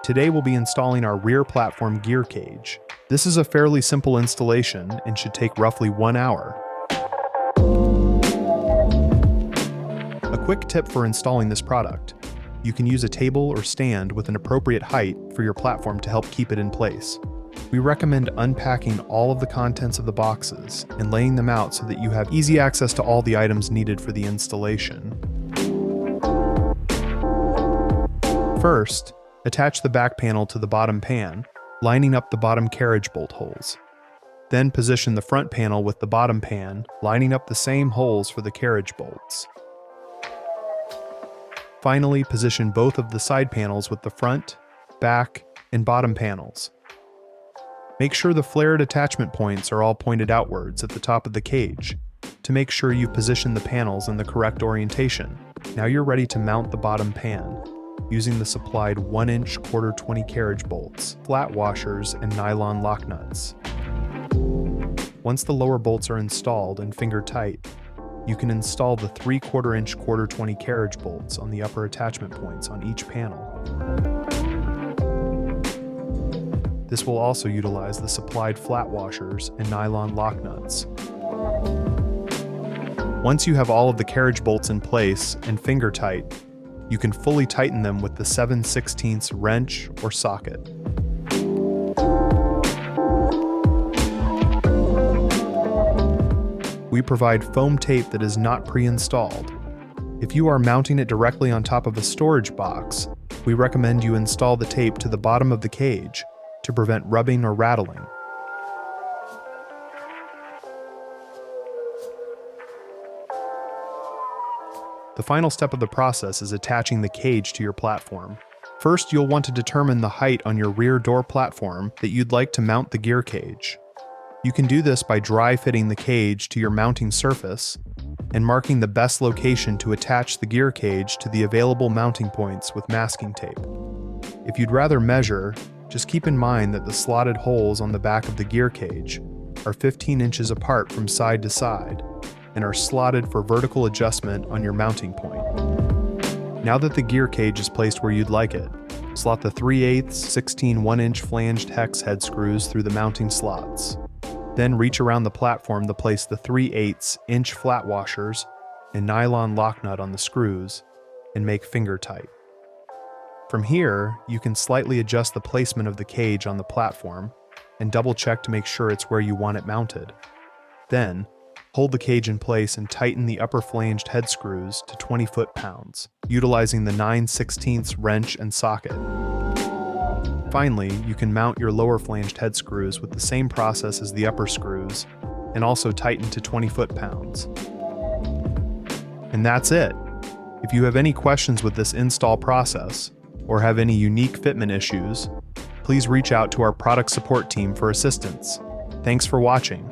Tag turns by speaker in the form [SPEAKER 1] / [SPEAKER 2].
[SPEAKER 1] Today we'll be installing our rear platform gear cage. This is a fairly simple installation and should take roughly 1 hour. A quick tip for installing this product: you can use a table or stand with an appropriate height for your platform to help keep it in place. We recommend unpacking all of the contents of the boxes and laying them out so that you have easy access to all the items needed for the installation. First, attach the back panel to the bottom pan, lining up the bottom carriage bolt holes. Then position the front panel with the bottom pan, lining up the same holes for the carriage bolts. Finally, position both of the side panels with the front, back, and bottom panels. Make sure the flared attachment points are all pointed outwards at the top of the cage to make sure you've positioned the panels in the correct orientation. Now you're ready to mount the bottom pan using the supplied 1-inch ¼ carriage bolts, flat washers, and nylon lock nuts. Once the lower bolts are installed and finger tight, you can install the 3/4-inch ¼ carriage bolts on the upper attachment points on each panel. This will also utilize the supplied flat washers and nylon lock nuts. Once you have all of the carriage bolts in place and finger tight, you can fully tighten them with the 7/16 wrench or socket. We provide foam tape that is not pre-installed. If you are mounting it directly on top of a storage box, we recommend you install the tape to the bottom of the cage to prevent rubbing or rattling. The final step of the process is attaching the cage to your platform. First, you'll want to determine the height on your rear door platform that you'd like to mount the gear cage. You can do this by dry fitting the cage to your mounting surface and marking the best location to attach the gear cage to the available mounting points with masking tape. If you'd rather measure, just keep in mind that the slotted holes on the back of the gear cage are 15 inches apart from side to side and are slotted for vertical adjustment on your mounting point. Now that the gear cage is placed where you'd like it, slot the 3/8 16 1-inch flanged hex head screws through the mounting slots. Then reach around the platform to place the 3/8 inch flat washers and nylon lock nut on the screws and make finger tight. From here, you can slightly adjust the placement of the cage on the platform and double check to make sure it's where you want it mounted. Then, hold the cage in place and tighten the upper flanged head screws to 20 foot-pounds, utilizing the 9/16 wrench and socket. Finally, you can mount your lower flanged head screws with the same process as the upper screws and also tighten to 20 foot-pounds. And that's it. If you have any questions with this install process or have any unique fitment issues, please reach out to our product support team for assistance. Thanks for watching.